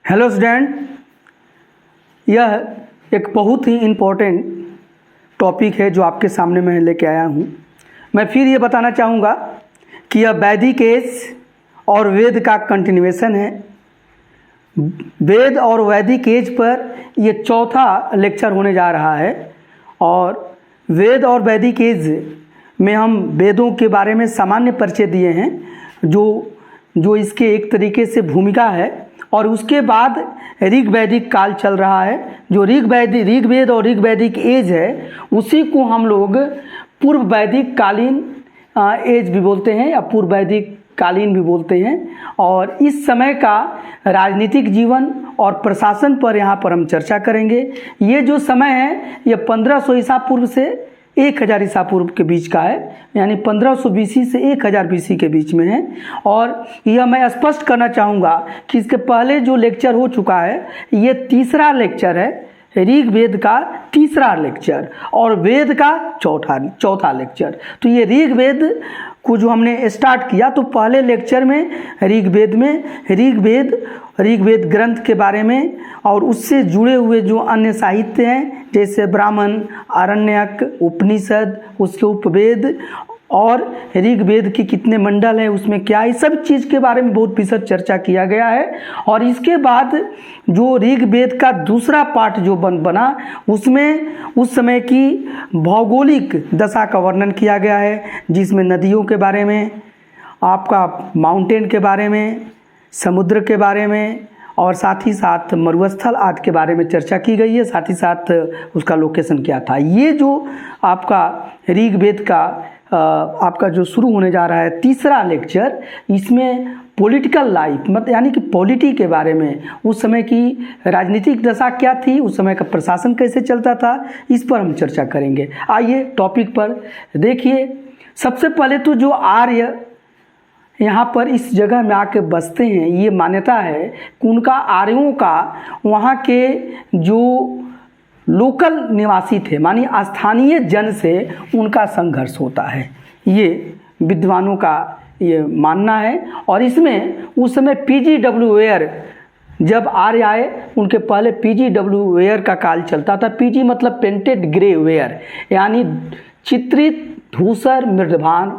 Hello student, यह एक बहुत ही इम्पोर्टेंट टॉपिक है जो आपके सामने मैं लेके आया हूँ। मैं फिर ये बताना चाहूँगा कि यह वैदिक एज और वेद का कंटिन्यूएशन है। वेद और वैदिक एज पर ये चौथा लेक्चर होने जा रहा है और वेद और वैदिक एज में हम वेदों के बारे में सामान्य परिचय दिए हैं जो इसके एक तरीके से भूमिका है। और उसके बाद ऋग वैदिक काल चल रहा है, जो ऋग्वेद और ऋग वैदिक एज है, उसी को हम लोग पूर्व वैदिक कालीन एज भी बोलते हैं या पूर्व वैदिक कालीन भी बोलते हैं। और इस समय का राजनीतिक जीवन और प्रशासन पर यहाँ पर हम चर्चा करेंगे। ये जो समय है ये 1500 ईसा पूर्व से 1000 ईसा पूर्व के बीच का है, यानी 1500 बीसी से 1000 बीसी के बीच में है। और यह मैं स्पष्ट करना चाहूँगा कि इसके पहले जो लेक्चर हो चुका है ये तीसरा लेक्चर है, ऋग्वेद का तीसरा लेक्चर और वेद का चौथा लेक्चर। तो ये ऋग्वेद को जो हमने स्टार्ट किया तो पहले लेक्चर में ऋग्वेद ग्रंथ के बारे में और उससे जुड़े हुए जो अन्य साहित्य हैं जैसे ब्राह्मण, आरण्यक, उपनिषद, उसके उपवेद और ऋग्वेद के कितने मंडल है, उसमें क्या, इस सब चीज़ के बारे में बहुत विशद चर्चा किया गया है। और इसके बाद जो ऋग्वेद का दूसरा पार्ट जो बना उसमें उस समय की भौगोलिक दशा का वर्णन किया गया है, जिसमें नदियों के बारे में, आपका माउंटेन के बारे में, समुद्र के बारे में और साथ ही साथ मरुस्थल आदि के बारे में चर्चा की गई है। साथ ही साथ उसका लोकेशन क्या था। ये जो आपका ऋग्वेद का आपका जो शुरू होने जा रहा है तीसरा लेक्चर, इसमें पॉलिटिकल लाइफ यानी कि पॉलिटी के बारे में, उस समय की राजनीतिक दशा क्या थी, उस समय का प्रशासन कैसे चलता था, इस पर हम चर्चा करेंगे। आइए टॉपिक पर देखिए। सबसे पहले तो जो आर्य यहाँ पर इस जगह में आके बसते हैं, ये मान्यता है कि उनका आर्यों का वहाँ के जो लोकल निवासी थे मानी स्थानीय जन से उनका संघर्ष होता है, ये विद्वानों का ये मानना है। और इसमें उस समय पीजी.डब्ल्यू. वेयर जब आर्य आए, उनके पहले पीजी.डब्ल्यू. वेयर का काल चलता था। पीजी मतलब पेंटेड ग्रे वेयर, यानी चित्रित धूसर मृदभान।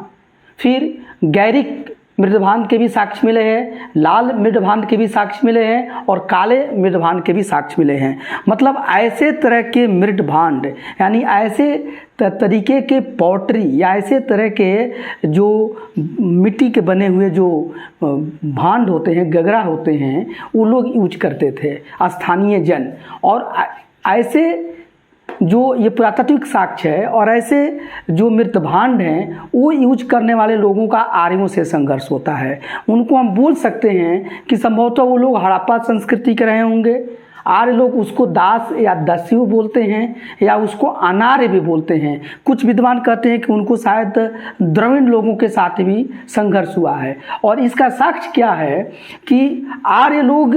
फिर गैरिक मृदभान के भी साक्ष्य मिले हैं, लाल मृदभान के भी साक्ष्य मिले हैं और काले मृदभान के भी साक्ष्य मिले हैं। मतलब ऐसे तरह के मृदभांड यानी ऐसे तरीके के पॉटरी या ऐसे तरह के जो मिट्टी के बने हुए जो भांड होते हैं, गगरा होते हैं, वो लोग यूज करते थे स्थानीय जन। और ऐसे जो ये पुरातात्विक साक्ष्य है और ऐसे जो मृतभांड हैं वो यूज करने वाले लोगों का आर्यों से संघर्ष होता है। उनको हम बोल सकते हैं कि संभवतः वो लोग हड़प्पा संस्कृति के रहे होंगे। आर्य लोग उसको दास या दस्यु बोलते हैं या उसको अनार्य भी बोलते हैं। कुछ विद्वान कहते हैं कि उनको शायद द्रविड़ लोगों के साथ भी संघर्ष हुआ है। और इसका साक्ष्य क्या है कि आर्य लोग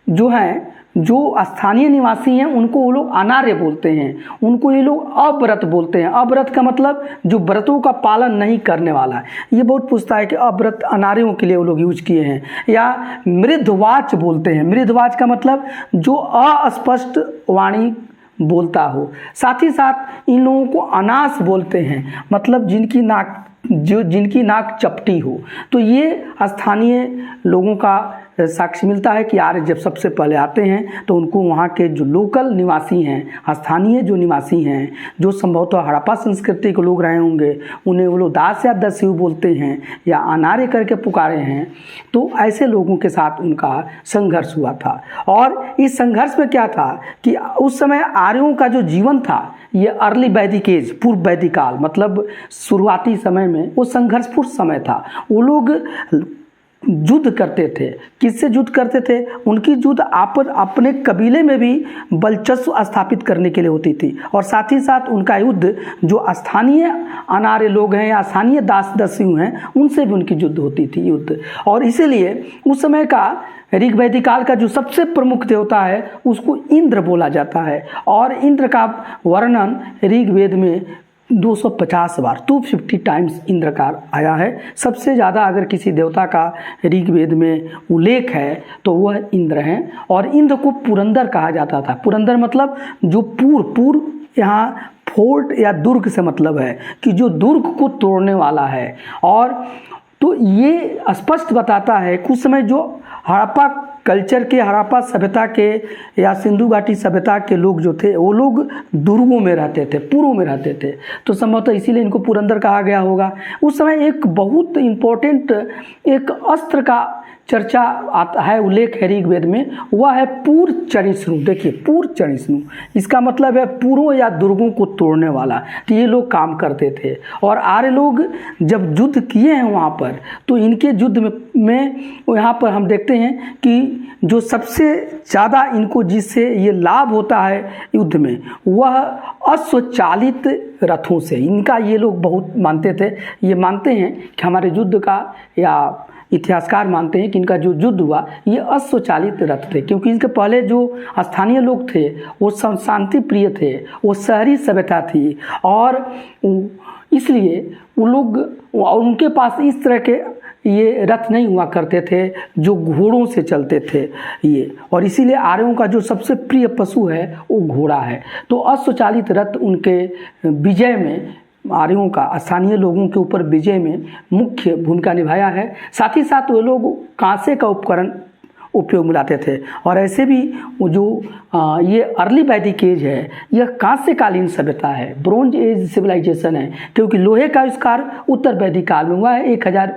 जो हैं, जो स्थानीय निवासी हैं, उनको वो लोग अनार्य बोलते हैं, उनको ये लोग अव्रत बोलते हैं। अव्रत का मतलब जो व्रतों का पालन नहीं करने वाला है। ये बहुत पूछता है कि अव्रत अनार्यों के लिए वो लोग यूज किए हैं। या मृदवाच बोलते हैं। मृदवाच का मतलब जो अस्पष्ट वाणी बोलता हो। साथ ही साथ इन लोगों को अनास बोलते हैं, मतलब जिनकी नाक चपटी हो। तो ये स्थानीय लोगों का साक्ष्य मिलता है कि आर्य जब सबसे पहले आते हैं तो उनको वहाँ के जो लोकल निवासी हैं, स्थानीय जो निवासी हैं, जो संभवतः हड़प्पा संस्कृति के लोग रहे होंगे, उन्हें वो लोग दास या दस्यु बोलते हैं या अनार्य करके पुकारे हैं। तो ऐसे लोगों के साथ उनका संघर्ष हुआ था। और इस संघर्ष में क्या था कि उस समय आर्यों का जो जीवन था ये अर्ली वैदिक एज, पूर्व वैदिक काल, मतलब शुरुआती समय में वो संघर्षपूर्ण समय था। वो लोग युद्ध करते थे। किससे युद्ध करते थे? उनकी युद्ध अपने कबीले में भी वर्चस्व स्थापित करने के लिए होती थी। और साथ ही साथ उनका युद्ध जो स्थानीय अनार्य लोग हैं या स्थानीय दास दस्यु हैं, उनसे भी उनकी युद्ध होती थी युद्ध। और इसीलिए उस समय का ऋग वैदिक काल का जो सबसे प्रमुख देवता है उसको इंद्र बोला जाता है। और इंद्र का वर्णन ऋग्वेद में 250 बार 250 टाइम्स इंद्र का आया है। सबसे ज़्यादा अगर किसी देवता का ऋग्वेद में उल्लेख है तो वह इंद्र हैं। और इंद्र को पुरंदर कहा जाता था। पुरंदर मतलब जो पूर यहाँ फोर्ट या दुर्ग से मतलब है कि जो दुर्ग को तोड़ने वाला है। और तो ये स्पष्ट बताता है कि उस समय जो हड़प्पा कल्चर के, हड़प्पा सभ्यता के या सिंधु घाटी सभ्यता के लोग जो थे वो लोग दुर्गों में रहते थे, पुरों में रहते थे, तो संभवतः इसीलिए इनको पुरंदर कहा गया होगा। उस समय एक बहुत इम्पोर्टेंट एक अस्त्र का चर्चा आता है, उल्लेख है ऋग्वेद में, वह है पूर चरिष्णु। देखिए पूर चरिष्णु, इसका मतलब है पुरों या दुर्गों को तोड़ने वाला। तो ये लोग काम करते थे। और आर्य लोग जब युद्ध किए हैं वहाँ पर, तो इनके युद्ध में यहाँ पर हम देखते हैं कि जो सबसे ज़्यादा इनको जिससे ये लाभ होता है युद्ध में, वह अश्वचालित रथों से। इनका ये लोग बहुत मानते थे। ये मानते हैं कि हमारे युद्ध का, या इतिहासकार मानते हैं कि इनका जो युद्ध हुआ ये अश्वचालित रथ थे, क्योंकि इनके पहले जो स्थानीय लोग थे वो शांति प्रिय थे, वो शहरी सभ्यता थी, और इसलिए वो लोग, और उनके पास इस तरह के ये रथ नहीं हुआ करते थे जो घोड़ों से चलते थे ये। और इसीलिए आर्यों का जो सबसे प्रिय पशु है वो घोड़ा है। तो अश्वचालित रथ उनके विजय में, आर्यों का स्थानीय लोगों के ऊपर विजय में मुख्य भूमिका निभाया है। साथ ही साथ वो लोग कांसे का उपकरण उपयोग में लाते थे। और ऐसे भी जो ये अर्ली वैदिक एज है, यह कांस्यकालीन सभ्यता है, ब्रोंज एज सिविलाइजेशन है, क्योंकि लोहे का आविष्कार उत्तर वैदिक काल में हुआ है 1000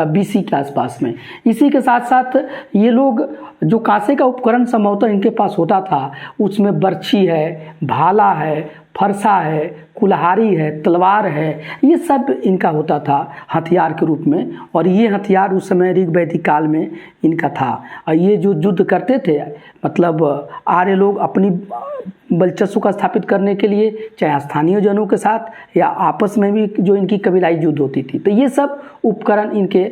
BC के आसपास में। इसी के साथ साथ ये लोग जो कांसे का उपकरण संभवतः इनके पास होता था, उसमें बर्छी है, भाला है, फरसा है, कुल्हाड़ी है, तलवार है, ये सब इनका होता था हथियार के रूप में। और ये हथियार उस समय ऋग्वैदिक काल में इनका था। और ये जो युद्ध करते थे, मतलब आर्य लोग अपनी वर्चस्व का स्थापित करने के लिए, चाहे स्थानीय जनों के साथ या आपस में भी जो इनकी कबीलाई युद्ध होती थी, तो ये सब उपकरण इनके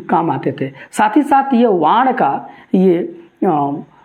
काम आते थे। साथ ही साथ ये वाण का ये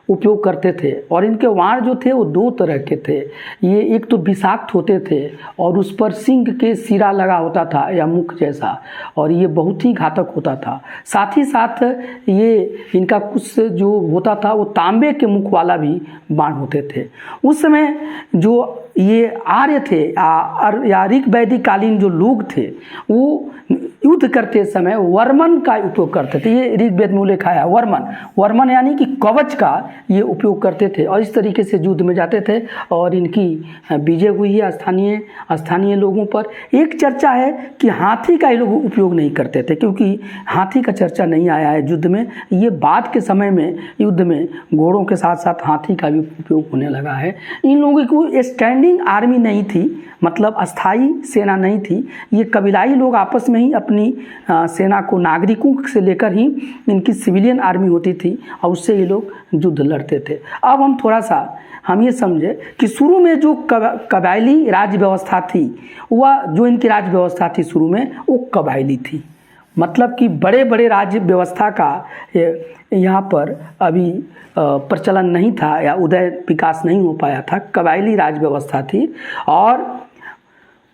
उपयोग करते थे। और इनके वाण जो थे वो 2 तरह के थे। ये एक तो विषाक्त होते थे और उस पर सिंह के सिरा लगा होता था या मुख जैसा, और ये बहुत ही घातक होता था। साथ ही साथ ये इनका कुछ जो होता था वो तांबे के मुख वाला भी बाण होते थे। उस समय जो ये आर्य थे या ऋग्वैदिक कालीन जो लोग थे, वो युद्ध करते समय वर्मन का उपयोग करते थे। ये ऋग्वेद में उल्लेख आया, वर्मन यानी कि कवच का ये उपयोग करते थे, और इस तरीके से युद्ध में जाते थे और इनकी विजय हुई है स्थानीय लोगों पर। एक चर्चा है कि हाथी का ये लोग उपयोग नहीं करते थे, क्योंकि हाथी का चर्चा नहीं आया है युद्ध में। ये बाद के समय में युद्ध में घोड़ों के साथ साथ हाथी का भी उपयोग होने लगा है। इन लोगों को स्टैंडिंग आर्मी नहीं थी, मतलब अस्थाई सेना नहीं थी। ये कबीलाई लोग आपस में ही अपनी सेना को, नागरिकों से लेकर ही इनकी सिविलियन आर्मी होती थी, और उससे ये लोग युद्ध लड़ते थे। अब हम थोड़ा सा हम ये समझे कि शुरू में जो कबायली राज्य व्यवस्था थी, वह जो इनकी राज्य व्यवस्था थी शुरू में वो कबायली थी। मतलब कि बड़े बड़े राज्य व्यवस्था का यहाँ पर अभी प्रचलन नहीं था या उदय विकास नहीं हो पाया था। कबायली राज्य व्यवस्था थी, और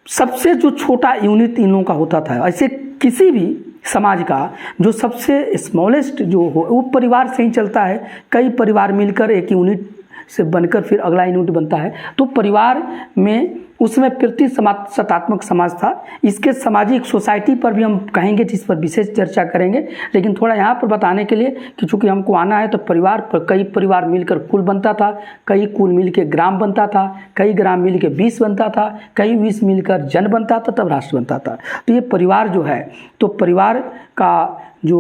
सबसे जो छोटा यूनिट इन लोगों का होता था। ऐसे किसी भी समाज का जो सबसे स्मॉलेस्ट जो हो, वो परिवार से ही चलता है। कई परिवार मिलकर एक यूनिट से बनकर फिर अगला यूनिट बनता है। तो परिवार में उसमें प्रतिसत्तात्मक समाज था। इसके सामाजिक सोसाइटी पर भी हम कहेंगे, जिस पर विशेष चर्चा करेंगे, लेकिन थोड़ा यहाँ पर बताने के लिए कि चूँकि हमको आना है, तो परिवार पर कई परिवार मिलकर कुल बनता था, कई कुल मिलकर ग्राम बनता था, कई ग्राम मिलकर 20 बनता था, कई 20 मिलकर जन बनता था, तब राष्ट्र बनता था। तो ये परिवार जो है, तो परिवार का जो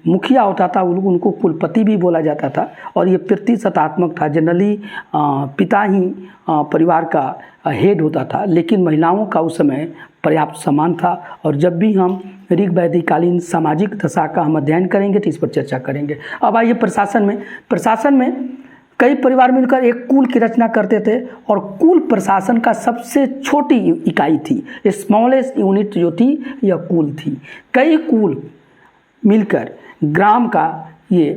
मुखिया होता था उनको कुलपति भी बोला जाता था, और ये प्रतिसत्तात्मक था। जनरली पिता ही परिवार का हेड होता था, लेकिन महिलाओं का उस समय पर्याप्त सम्मान था। और जब भी हम ऋग्वैदिक कालीन सामाजिक दशा का हम अध्ययन करेंगे तो इस पर चर्चा करेंगे। अब आइए प्रशासन में कई परिवार मिलकर एक कुल की रचना करते थे, और कुल प्रशासन का सबसे छोटी इकाई थी। स्मॉलेस्ट यूनिट जो थी यह कुल थी। कई कुल मिलकर ग्राम का ये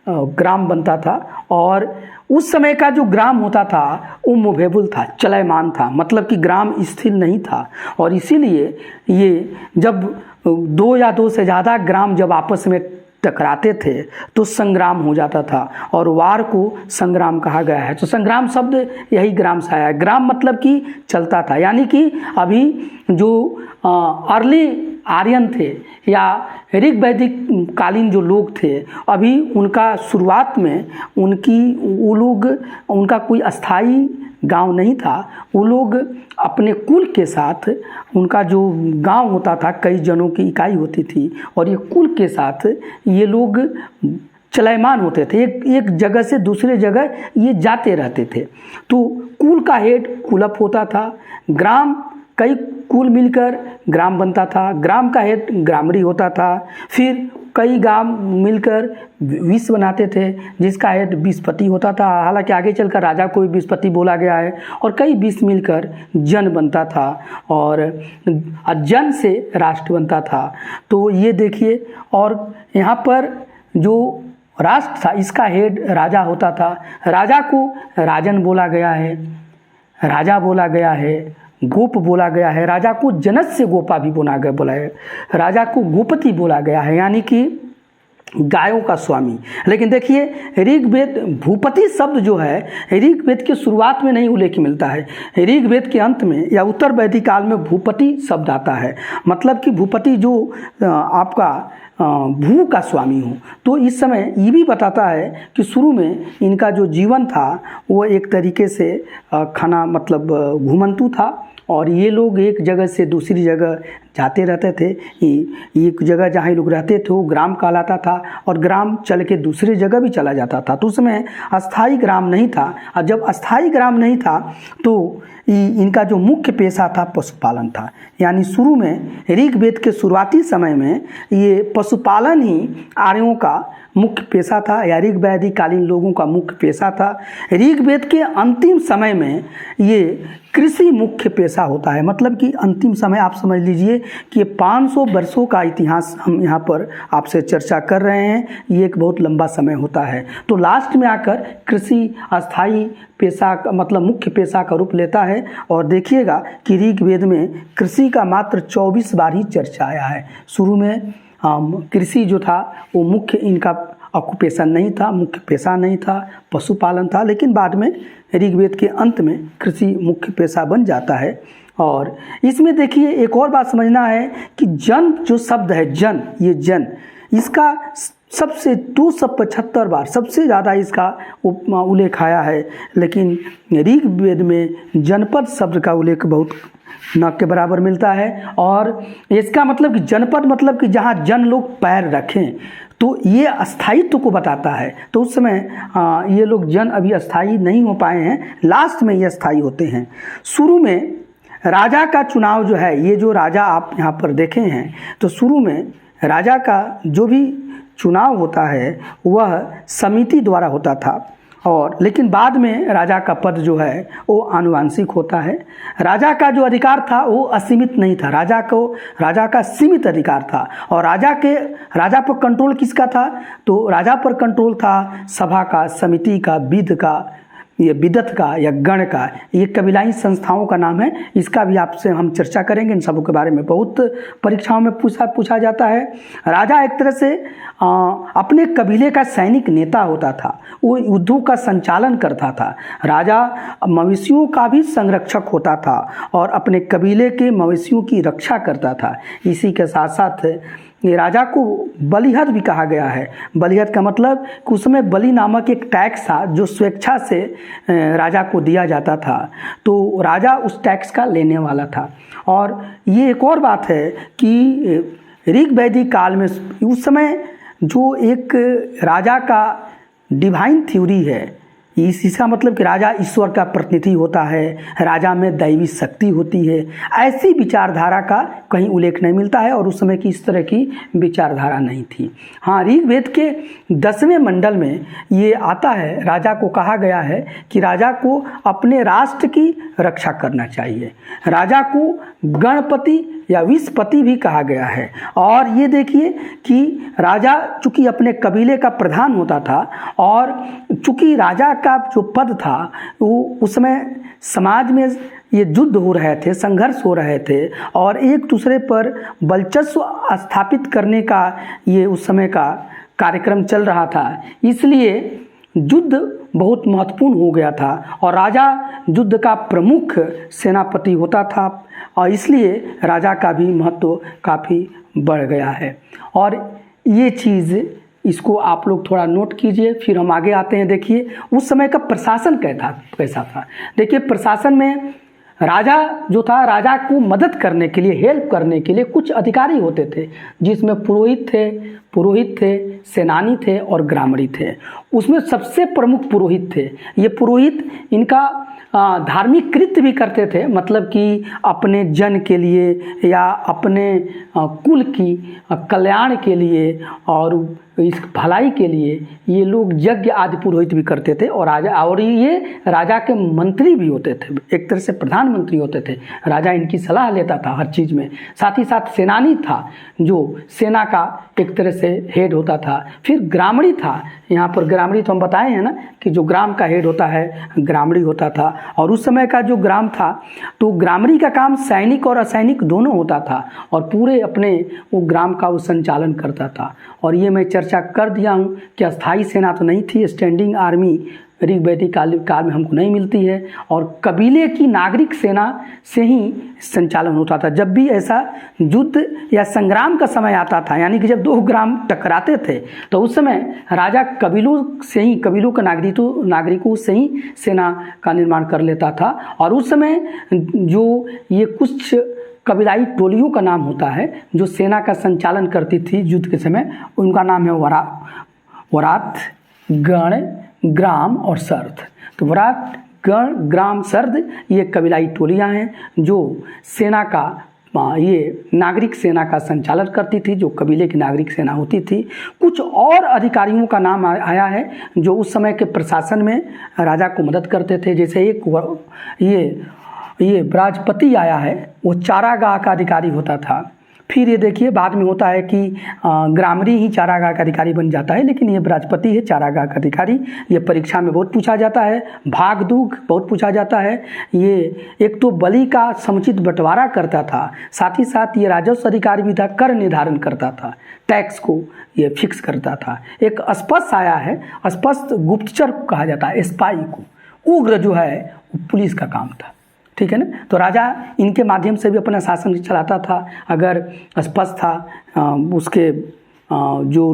ग्राम बनता था। और उस समय का जो ग्राम होता था वो मूवेबल था, चलयमान था, मतलब कि ग्राम स्थिर नहीं था। और इसीलिए ये जब दो या दो से ज़्यादा ग्राम जब आपस में टकराते थे तो संग्राम हो जाता था, और वार को संग्राम कहा गया है। तो संग्राम शब्द यही ग्राम से आया है। ग्राम मतलब कि चलता था, यानी कि अभी जो अर्ली आर्यन थे या ऋग वैदिक कालीन जो लोग थे, अभी उनका शुरुआत में उनका कोई अस्थाई गांव नहीं था। वो लोग अपने कुल के साथ, उनका जो गांव होता था कई जनों की इकाई होती थी, और ये कुल के साथ ये लोग चलायमान होते थे, एक जगह से दूसरे जगह ये जाते रहते थे। तो कुल का हेड कुलप होता था, ग्राम कई कुल मिलकर ग्राम बनता था, ग्राम का हेड ग्रामरी होता था, फिर कई गांव मिलकर विस बनाते थे जिसका हेड विस्पति होता था। हालांकि आगे चलकर राजा को भी विस्पति बोला गया है, और कई विस मिलकर जन बनता था, और जन से राष्ट्र बनता था। तो ये देखिए, और यहाँ पर जो राष्ट्र था इसका हेड राजा होता था। राजा को राजन बोला गया है, राजा बोला गया है, गोप बोला गया है, राजा को जनस्य गोपा भी बोला है, राजा को गोपति बोला गया है, यानी कि गायों का स्वामी। लेकिन देखिए ऋग्वेद भूपति शब्द जो है ऋग्वेद के शुरुआत में नहीं उल्लेख मिलता है, ऋग्वेद के अंत में या उत्तर वैदिक काल में भूपति शब्द आता है, मतलब कि भूपति जो आपका भू का स्वामी हो। तो इस समय ये भी बताता है कि शुरू में इनका जो जीवन था वो एक तरीके से खाना मतलब घुमंतु था, और ये लोग एक जगह से दूसरी जगह जाते रहते थे। एक जगह जहाँ ये लोग रहते थे वो ग्राम कहलाता था, और ग्राम चल के दूसरी जगह भी चला जाता था। तो उसमें अस्थाई ग्राम नहीं था, और जब अस्थाई ग्राम नहीं था तो इनका जो मुख्य पेशा था पशुपालन था। यानी शुरू में ऋग्वेद के शुरुआती समय में ये पशुपालन ही आर्यों का मुख्य पेशा था, या ऋग वैदिक कालीन लोगों का मुख्य पेशा था। ऋग्वेद के अंतिम समय में ये कृषि मुख्य पेशा होता है, मतलब कि अंतिम समय आप समझ लीजिए कि 500 वर्षों का इतिहास हम यहाँ पर आपसे चर्चा कर रहे हैं। ये एक बहुत लंबा समय होता है। तो लास्ट में आकर कृषि अस्थाई पेशा मतलब मुख्य पेशा का रूप लेता है। और देखिएगा कि ऋग्वेद में कृषि का मात्र 24 बार ही चर्चा आया है। शुरू में कृषि जो था वो मुख्य इनका ऑक्यूपेशन नहीं था, मुख्य पेशा नहीं था, पशुपालन था, लेकिन बाद में ऋग्वेद के अंत में कृषि मुख्य पेशा बन जाता है। और इसमें देखिए एक और बात समझना है कि जन जो शब्द है जन, ये जन इसका सबसे 275 बार सबसे ज़्यादा इसका उल्लेख आया है, लेकिन ऋग्वेद में जनपद शब्द का उल्लेख बहुत न के बराबर मिलता है। और इसका मतलब कि जनपद मतलब कि जहाँ जन लोग पैर रखें, तो ये अस्थायित्व को बताता है। तो उस समय ये लोग जन अभी अस्थायी नहीं हो पाए हैं, लास्ट में ये अस्थायी होते हैं। शुरू में राजा का चुनाव जो है, ये जो राजा आप यहाँ पर देखे हैं, तो शुरू में राजा का जो भी चुनाव होता है वह समिति द्वारा होता था, और लेकिन बाद में राजा का पद जो है वो आनुवांशिक होता है। राजा का जो अधिकार था वो असीमित नहीं था, राजा का सीमित अधिकार था। और राजा पर कंट्रोल किसका था? तो राजा पर कंट्रोल था सभा का, समिति का, विद का, ये विदत का या गण का, ये कबीलाई संस्थाओं का नाम है। इसका भी आपसे हम चर्चा करेंगे, इन सबों के बारे में बहुत परीक्षाओं में पूछा जाता है। राजा एक तरह से अपने कबीले का सैनिक नेता होता था, वो युद्धों का संचालन करता था। राजा मवेशियों का भी संरक्षक होता था और अपने कबीले के मवेशियों की रक्षा करता था। इसी के साथ साथ ये राजा को बलिहद भी कहा गया है। बलिहद का मतलब कि उसमें बलि नामक एक टैक्स था जो स्वेच्छा से राजा को दिया जाता था, तो राजा उस टैक्स का लेने वाला था। और ये एक और बात है कि ऋग वैदिक काल में उस समय जो एक राजा का डिवाइन थ्योरी है, इसका मतलब कि राजा ईश्वर का प्रतिनिधि होता है, राजा में दैवी शक्ति होती है, ऐसी विचारधारा का कहीं उल्लेख नहीं मिलता है, और उस समय की इस तरह की विचारधारा नहीं थी। हाँ, ऋग्वेद के 10वें मंडल में ये आता है, राजा को कहा गया है कि राजा को अपने राष्ट्र की रक्षा करना चाहिए, राजा को गणपति या विषपति भी कहा गया है। और ये देखिए कि राजा चूँकि अपने कबीले का प्रधान होता था और चूँकि राजा का जो पद था वो उसमें समाज में ये युद्ध हो रहे थे, संघर्ष हो रहे थे और एक दूसरे पर वर्चस्व स्थापित करने का ये उस समय का कार्यक्रम चल रहा था, इसलिए युद्ध बहुत महत्वपूर्ण हो गया था और राजा युद्ध का प्रमुख सेनापति होता था और इसलिए राजा का भी महत्व काफ़ी बढ़ गया है। और ये चीज़ इसको आप लोग थोड़ा नोट कीजिए, फिर हम आगे आते हैं। देखिए उस समय का प्रशासन कैसा था। देखिए प्रशासन में राजा जो था, राजा को मदद करने के लिए, हेल्प करने के लिए कुछ अधिकारी होते थे, जिसमें पुरोहित थे, सेनानी थे और ग्रामणी थे। उसमें सबसे प्रमुख पुरोहित थे। ये पुरोहित इनका धार्मिक कृत्य भी करते थे, मतलब कि अपने जन के लिए या अपने कुल की कल्याण के लिए और इस भलाई के लिए ये लोग यज्ञ आदि पुरोहित भी करते थे। और ये राजा के मंत्री भी होते थे, एक तरह से प्रधानमंत्री होते थे। राजा इनकी सलाह लेता था हर चीज़ में। साथ ही साथ सेनानी था जो सेना का एक तरह से हेड होता था। फिर ग्रामणी था, यहाँ पर ग्रामणी तो हम बताए हैं ना कि जो ग्राम का हेड होता है ग्रामणी होता था। और उस समय का जो ग्राम था तो ग्रामणी का काम सैनिक और असैनिक दोनों होता था और पूरे अपने वो ग्राम का वो संचालन करता था। और ये मैं चर्चा कर दिया हूँ कि अस्थाई सेना तो नहीं थी, स्टैंडिंग आर्मी ऋग वैदिक काल में हमको नहीं मिलती है और कबीले की नागरिक सेना से ही संचालन होता था। जब भी ऐसा युद्ध या संग्राम का समय आता था, यानी कि जब दो ग्राम टकराते थे, तो उस समय राजा कबीलों के नागरिकों से ही सेना का निर्माण कर लेता था। और उस समय जो ये कुछ कबीलाई टोलियों का नाम होता है जो सेना का संचालन करती थी युद्ध के समय, उनका नाम है वरात, गण, ग्राम और सर्द। तो वरात, गण, ग्राम, सर्द ये कबीलाई टोलियां हैं जो सेना का ये नागरिक सेना का संचालन करती थी, जो कबीले की नागरिक सेना होती थी। कुछ और अधिकारियों का नाम आया है जो उस समय के प्रशासन में राजा को मदद करते थे। जैसे एक ये ब्राजपति आया है, वो चारागाह का अधिकारी होता था। फिर ये देखिए बाद में होता है कि ग्रामणी ही चारागाह का अधिकारी बन जाता है, लेकिन ये ब्राजपति है चारागाह का अधिकारी। ये परीक्षा में बहुत पूछा जाता है। भागदूग बहुत पूछा जाता है। ये एक तो बलि का समुचित बंटवारा करता था, साथ ही साथ ये राजस्व अधिकारी भी था, कर निर्धारण करता था, टैक्स को ये फिक्स करता था। एक अस्पष्ट आया है, अस्पष्ट गुप्तचर को कहा जाता है, स्पाई को। उग्र जो है वो पुलिस का काम था, ठीक है ना। तो राजा इनके माध्यम से भी अपना शासन चलाता था। अगर स्पष्ट था उसके जो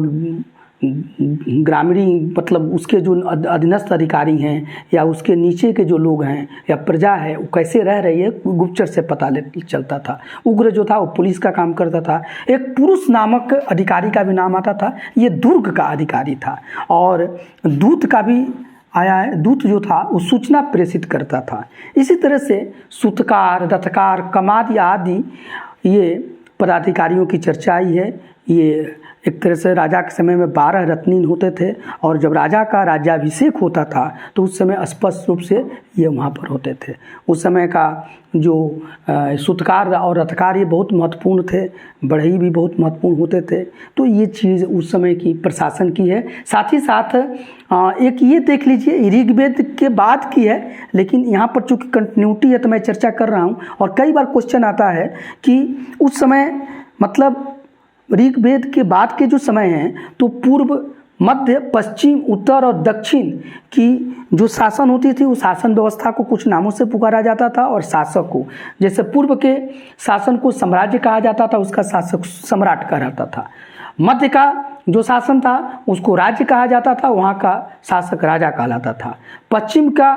ग्रामीणी मतलब उसके जो अधीनस्थ अधिकारी हैं या उसके नीचे के जो लोग हैं या प्रजा है वो कैसे रह रही है, गुप्तचर से पता चलता था। उग्र जो था वो पुलिस का काम करता था। एक पुरुष नामक अधिकारी का भी नाम आता था, ये दुर्ग का अधिकारी था। और दूत का भी आया है, दूत जो था वो सूचना प्रेषित करता था। इसी तरह से सूतकार, रथकार, कमाद आदि ये पदाधिकारियों की चर्चा आई है। ये एक तरह से राजा के समय में 12 रत्नीन होते थे और जब राजा का राज्याभिषेक होता था तो उस समय स्पष्ट रूप से ये वहाँ पर होते थे। उस समय का जो सूतकार और रथकार ये बहुत महत्वपूर्ण थे, बढ़ई भी बहुत महत्वपूर्ण होते थे। तो ये चीज़ उस समय की प्रशासन की है। साथ ही साथ एक ये देख लीजिए ऋग्वेद के बाद की है, लेकिन यहाँ पर चूँकि कंटिन्यूटी है तो मैं चर्चा कर रहा हूँ। और कई बार क्वेश्चन आता है कि उस समय मतलब ऋग्वेद के बाद के जो समय हैं तो पूर्व, मध्य, पश्चिम, उत्तर और दक्षिण की जो शासन होती थी उस शासन व्यवस्था को कुछ नामों से पुकारा जाता था। और शासक को, जैसे पूर्व के शासन को साम्राज्य कहा जाता था, उसका शासक सम्राट कहा जाता था। मध्य का जो शासन था उसको राज्य कहा जाता था, वहाँ का शासक राजा कहलाता था। पश्चिम का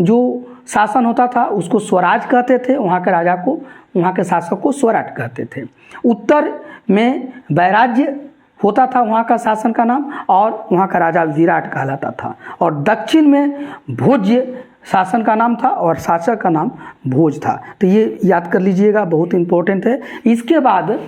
जो शासन होता था उसको स्वराज कहते थे, वहाँ के राजा को, वहाँ के शासक को स्वराट कहते थे। उत्तर में वैराज्य होता था वहाँ का शासन का नाम, और वहाँ का राजा विराट कहलाता था। और दक्षिण में भोज्य शासन का नाम था और शासक का नाम भोज था। तो ये याद कर लीजिएगा, बहुत इम्पोर्टेंट है। इसके बाद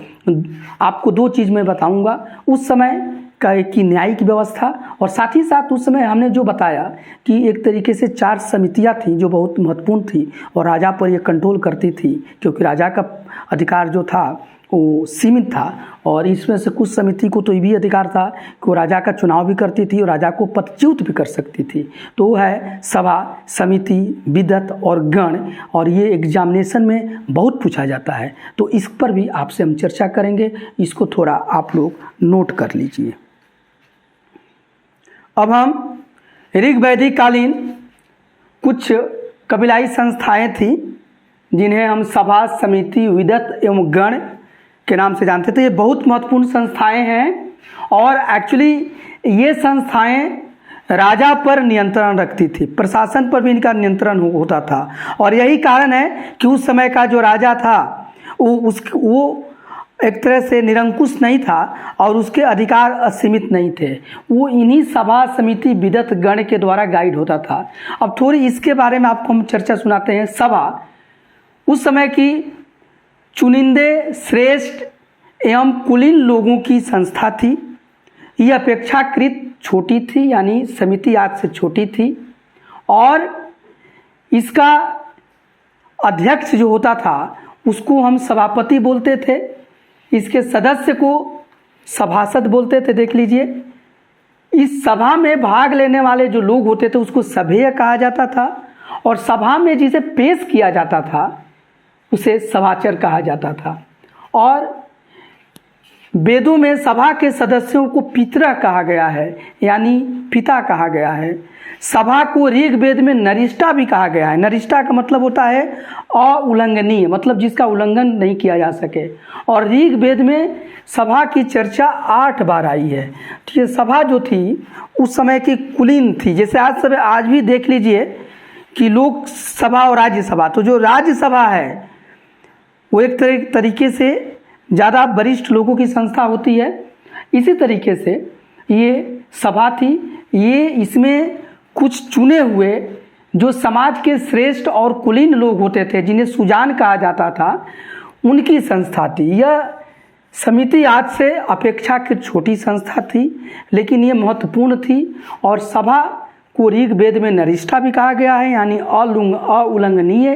आपको 2 चीज़ मैं बताऊंगा। उस समय की न्यायिक व्यवस्था, और साथ ही साथ उस समय हमने जो बताया कि एक तरीके से 4 समितियां थी जो बहुत महत्वपूर्ण थी और राजा पर ये कंट्रोल करती थी, क्योंकि राजा का अधिकार जो था वो सीमित था, और इसमें से कुछ समिति को तो ये भी अधिकार था कि वो राजा का चुनाव भी करती थी और राजा को पदच्युत भी कर सकती थी। तो वो है सभा, समिति, विदत और गण, और ये एग्जामिनेशन में बहुत पूछा जाता है, तो इस पर भी आपसे हम चर्चा करेंगे। इसको थोड़ा आप लोग नोट कर लीजिए। अब हम ऋग वैदिक कालीन कुछ कबीलाई संस्थाएं थी जिन्हें हम सभा, समिति, विदत एवं गण के नाम से जानते थे। ये बहुत महत्वपूर्ण संस्थाएं हैं और एक्चुअली ये संस्थाएं राजा पर नियंत्रण रखती थी, प्रशासन पर भी इनका नियंत्रण होता था, और यही कारण है कि उस समय का जो राजा था वो एक तरह से निरंकुश नहीं था और उसके अधिकार असीमित नहीं थे। वो इन्हीं सभा, समिति, विदत, गण के द्वारा गाइड होता था। अब थोड़ी इसके बारे में आपको हम चर्चा सुनाते हैं। सभा उस समय की चुनिंदे, श्रेष्ठ एवं कुलीन लोगों की संस्था थी। यह अपेक्षाकृत छोटी थी, यानी समिति आज से छोटी थी, और इसका अध्यक्ष जो होता था उसको हम सभापति बोलते थे। इसके सदस्य को सभासद बोलते थे। देख लीजिए, इस सभा में भाग लेने वाले जो लोग होते थे उसको सभेय कहा जाता था, और सभा में जिसे पेश किया जाता था उसे सभाचर कहा जाता था। और वेदों में सभा के सदस्यों को पितरः कहा गया है, यानी पिता कहा गया है। सभा को ऋग वेद में नरिष्ठा भी कहा गया है। नरिष्ठा का मतलब होता है अउल्लंघनीय, मतलब जिसका उल्लंघन नहीं किया जा सके। और ऋग वेद में सभा की चर्चा 8 बार आई है। तो ये सभा जो थी उस समय की कुलीन थी। जैसे आज भी देख लीजिए कि लोक सभा और राज्यसभा, तो जो राज्यसभा है वो एक तरीके से ज़्यादा वरिष्ठ लोगों की संस्था होती है। इसी तरीके से ये सभा थी, ये इसमें कुछ चुने हुए जो समाज के श्रेष्ठ और कुलीन लोग होते थे जिन्हें सुजान कहा जाता था, उनकी संस्था थी। यह समिति आज से अपेक्षाकृत छोटी संस्था थी, लेकिन ये महत्वपूर्ण थी। और सभा को ऋग वेद में नरिष्ठा भी कहा गया है, यानी अउल्लंघनीय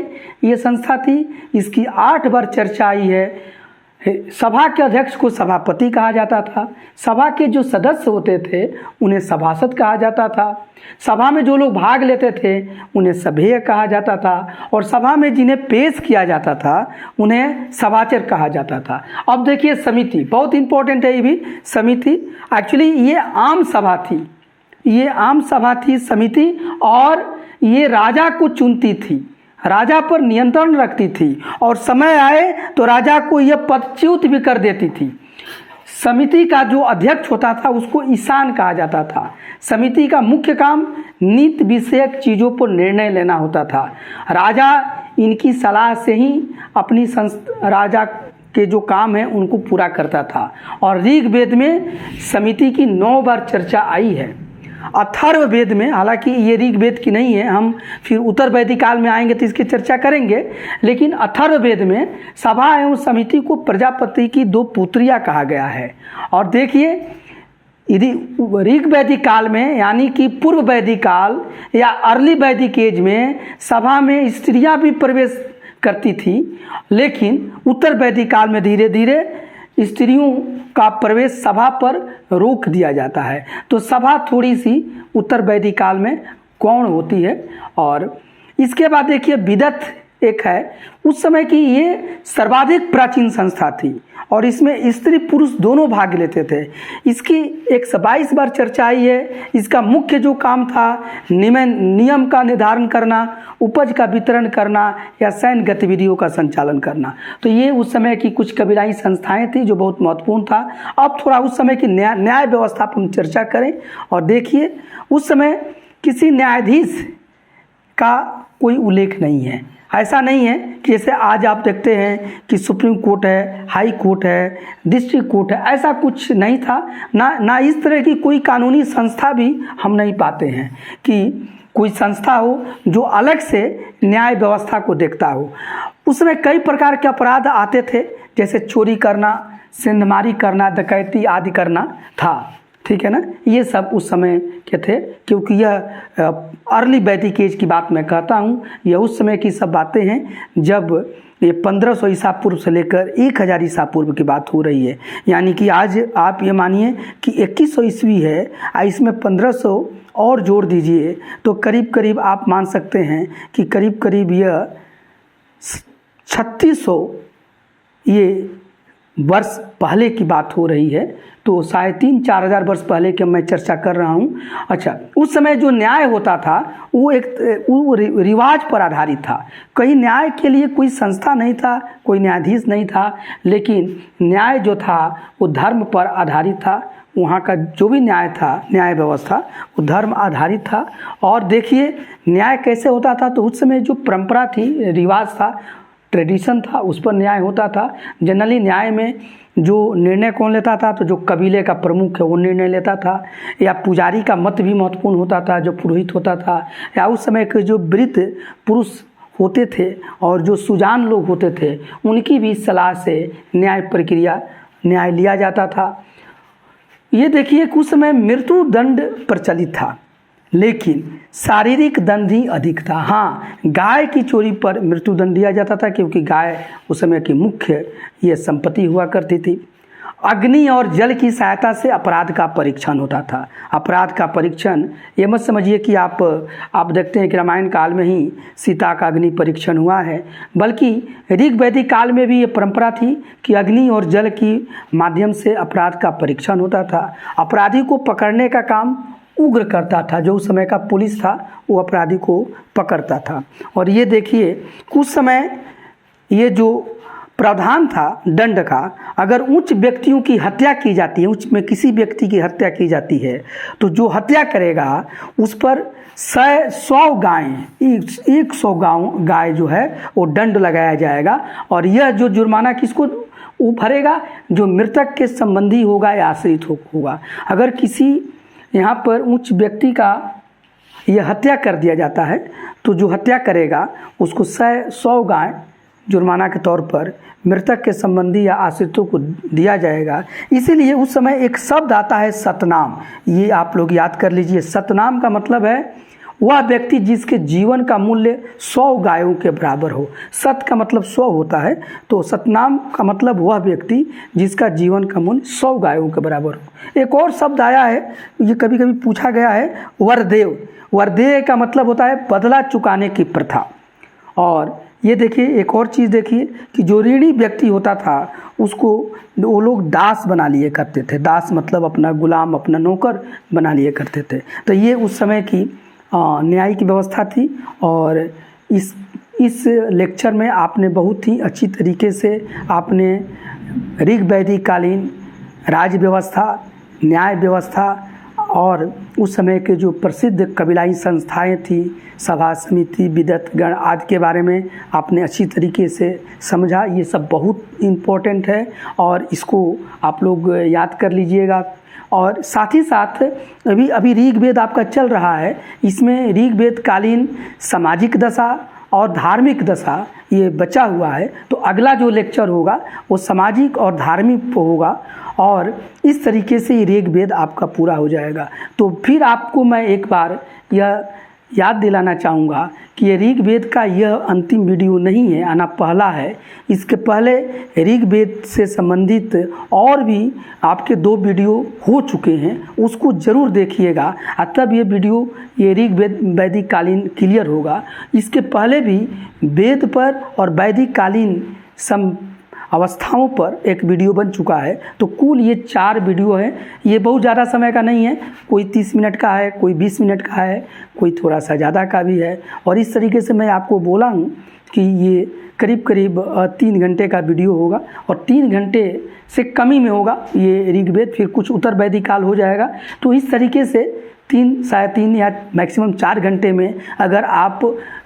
ये संस्था थी। इसकी 8 बार चर्चा आई है। सभा के अध्यक्ष को सभापति कहा जाता था। सभा के जो सदस्य होते थे उन्हें सभासद कहा जाता था। सभा में जो लोग भाग लेते थे उन्हें सभेय कहा जाता था, और सभा में जिन्हें पेश किया जाता था उन्हें सभाचर कहा जाता था। अब देखिए समिति, बहुत इंपॉर्टेंट है ये भी। समिति एक्चुअली ये आम सभा थी, ये आम सभा थी समिति, और ये राजा को चुनती थी, राजा पर नियंत्रण रखती थी, और समय आए तो राजा को यह पदच्युत भी कर देती थी। समिति का जो अध्यक्ष होता था उसको ईशान कहा जाता था। समिति का मुख्य काम नीति विषयक चीज़ों पर निर्णय लेना होता था। राजा इनकी सलाह से ही अपनी राजा के जो काम है उनको पूरा करता था। और ऋग वेद में समिति की 9 बार चर्चा आई है। अथर्व वेद में, हालांकि ये ऋग वेद की नहीं है, हम फिर उत्तर वैदिक काल में आएंगे तो इसकी चर्चा करेंगे, लेकिन अथर्व वेद में सभा एवं समिति को प्रजापति की 2 पुत्रियां कहा गया है। और देखिए यदि ऋग वैदिक काल में, यानी कि पूर्व वैदिक काल या अर्ली वैदिक एज में सभा में स्त्रियां भी प्रवेश करती थी, लेकिन उत्तर वैदिक काल में धीरे धीरे स्त्रियों का प्रवेश सभा पर रोक दिया जाता है। तो सभा थोड़ी सी उत्तर वैदिक काल में गौण होती है। और इसके बाद देखिए विदत एक है, उस समय की ये सर्वाधिक प्राचीन संस्था थी, और इसमें स्त्री पुरुष दोनों भाग लेते थे। इसकी 122 बार चर्चा आई है। इसका मुख्य जो काम था नियम का निर्धारण करना, उपज का वितरण करना या सैन्य गतिविधियों का संचालन करना। तो ये उस समय की कुछ कबीलाई संस्थाएं थी जो बहुत महत्वपूर्ण था। अब थोड़ा उस समय की न्याय व्यवस्था पर हम चर्चा करें। और देखिए उस समय किसी न्यायाधीश का कोई उल्लेख नहीं है। ऐसा नहीं है कि जैसे आज आप देखते हैं कि सुप्रीम कोर्ट है, हाई कोर्ट है, डिस्ट्रिक्ट कोर्ट है, ऐसा कुछ नहीं था। ना इस तरह की कोई कानूनी संस्था भी हम नहीं पाते हैं कि कोई संस्था हो जो अलग से न्याय व्यवस्था को देखता हो। उसमें कई प्रकार के अपराध आते थे, जैसे चोरी करना, सेंधमारी करना, डकैती आदि करना था। ठीक है ना। ये सब उस समय के थे, क्योंकि यह अर्ली वैदिक एज की बात मैं कहता हूँ, यह उस समय की सब बातें हैं जब ये 1500 ईसा पूर्व से लेकर 1000 ईसा पूर्व की बात हो रही है। यानी कि आज आप ये मानिए कि 2100 ईस्वी है, इसमें 1500 और जोड़ दीजिए तो करीब करीब आप मान सकते हैं कि करीब करीब यह 3600 ये वर्ष पहले की बात हो रही है। तो 3,500-4 हज़ार वर्ष पहले की मैं चर्चा कर रहा हूँ। अच्छा, उस समय जो न्याय होता था वो वो रिवाज पर आधारित था। कहीं न्याय के लिए कोई संस्था नहीं था, कोई न्यायाधीश नहीं था, लेकिन न्याय जो था वो धर्म पर आधारित था। वहाँ का जो भी न्याय था, न्याय व्यवस्था, वो धर्म आधारित था। और देखिए न्याय कैसे होता था, तो उस समय जो परंपरा थी, रिवाज था, ट्रेडिशन था, उस पर न्याय होता था। जनरली न्याय में जो निर्णय कौन लेता था, तो जो कबीले का प्रमुख है वो निर्णय लेता था, या पुजारी का मत भी महत्वपूर्ण होता था, जो पुरोहित होता था, या उस समय के जो वृद्ध पुरुष होते थे और जो सुजान लोग होते थे, उनकी भी सलाह से न्याय लिया जाता था। ये देखिए कुछ समय मृत्यु दंड प्रचलित था, लेकिन शारीरिक दंड ही अधिक था। हाँ, गाय की चोरी पर मृत्यु दंड दिया जाता था, क्योंकि गाय उस समय की मुख्य ये संपत्ति हुआ करती थी। अग्नि और जल की सहायता से अपराध का परीक्षण होता था। अपराध का परीक्षण ये मत समझिए कि आप देखते हैं कि रामायण काल में ही सीता का अग्नि परीक्षण हुआ है, बल्कि ऋग वैदिक काल में भी ये परंपरा थी कि अग्नि और जल की माध्यम से अपराध का परीक्षण होता था। अपराधी को पकड़ने का काम उग्र करता था, जो उस समय का पुलिस था वो अपराधी को पकड़ता था। और ये देखिए कुछ समय ये जो प्रावधान था दंड का, अगर उच्च व्यक्तियों की हत्या की जाती है, उच्च में किसी व्यक्ति की हत्या की जाती है, तो जो हत्या करेगा उस पर 100 गाय जो है वो दंड लगाया जाएगा। और यह जो जुर्माना किसको वो भरेगा, जो मृतक के संबंधी होगा या आश्रित होगा। अगर किसी यहाँ पर उच्च व्यक्ति का यह हत्या कर दिया जाता है, तो जो हत्या करेगा उसको 100 गाय जुर्माना के तौर पर मृतक के संबंधी या आश्रितों को दिया जाएगा। इसीलिए उस समय एक शब्द आता है सतनाम, ये आप लोग याद कर लीजिए। सतनाम का मतलब है वह व्यक्ति जिसके जीवन का मूल्य 100 गायों के बराबर हो। सत का मतलब 100 होता है, तो सतनाम का मतलब वह व्यक्ति जिसका जीवन का मूल्य 100 गायों के बराबर हो। एक और शब्द आया है, ये कभी कभी पूछा गया है, वरदेव। वरदेव का मतलब होता है बदला चुकाने की प्रथा। और ये देखिए एक और चीज़ देखिए कि जो ऋणी व्यक्ति होता था उसको वो लोग दास बना लिए करते थे। दास मतलब अपना गुलाम, अपना नौकर बना लिए करते थे। तो ये उस समय की न्याय की व्यवस्था थी। और इस लेक्चर में आपने बहुत ही अच्छी तरीके से आपने ऋग वैदिक कालीन राज्य व्यवस्था, न्याय व्यवस्था और उस समय के जो प्रसिद्ध कबीलाई संस्थाएं थी, सभा समिति, विद्वत्गण आदि के बारे में आपने अच्छी तरीके से समझा। ये सब बहुत इम्पोर्टेंट है और इसको आप लोग याद कर लीजिएगा। और साथ ही साथ अभी ऋग्वेद आपका चल रहा है, इसमें ऋग्वेद कालीन सामाजिक दशा और धार्मिक दशा ये बचा हुआ है। तो अगला जो लेक्चर होगा वो सामाजिक और धार्मिक होगा और इस तरीके से ये ऋग्वेद आपका पूरा हो जाएगा। तो फिर आपको मैं एक बार यह याद दिलाना चाहूँगा कि ये ऋग्वेद का यह अंतिम वीडियो नहीं है, आना पहला है। इसके पहले ऋग्वेद से संबंधित और भी आपके 2 वीडियो हो चुके हैं, उसको ज़रूर देखिएगा, तब ये वीडियो ये ऋग्वेद वैदिक कालीन क्लियर होगा। इसके पहले भी वेद पर और वैदिक कालीन अवस्थाओं पर एक वीडियो बन चुका है। तो कुल ये 4 वीडियो है। ये बहुत ज़्यादा समय का नहीं है, कोई 30 मिनट का है, कोई 20 मिनट का है, कोई थोड़ा सा ज़्यादा का भी है। और इस तरीके से मैं आपको बोला हूँ कि ये करीब 3 घंटे का वीडियो होगा और 3 घंटे से कम ही में होगा ये ऋग्वेद, फिर कुछ उत्तर वैदिक काल हो जाएगा। तो इस तरीके से 3, साढ़े 3 या मैक्सिमम 4 घंटे में अगर आप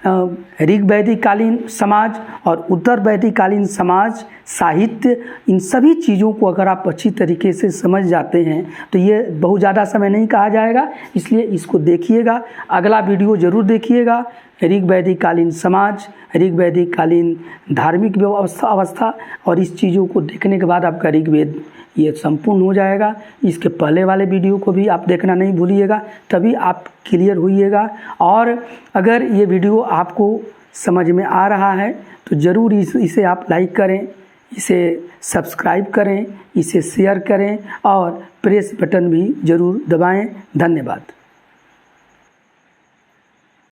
ऋग वैदिक कालीन समाज और उत्तर वैदिक कालीन समाज, साहित्य, इन सभी चीज़ों को अगर आप अच्छी तरीके से समझ जाते हैं तो ये बहुत ज़्यादा समय नहीं कहा जाएगा, इसलिए इसको देखिएगा। अगला वीडियो ज़रूर देखिएगा, ऋग वैदिक कालीन समाज, ऋग वैदिक कालीन धार्मिक अवस्था, और इस चीज़ों को देखने के बाद आपका ऋग्वेद ये संपूर्ण हो जाएगा। इसके पहले वाले वीडियो को भी आप देखना नहीं भूलिएगा, तभी आप क्लियर होइएगा। और अगर ये वीडियो आपको समझ में आ रहा है तो ज़रूर इसे आप लाइक करें, इसे सब्सक्राइब करें, इसे शेयर करें और प्रेस बटन भी ज़रूर दबाएं। धन्यवाद।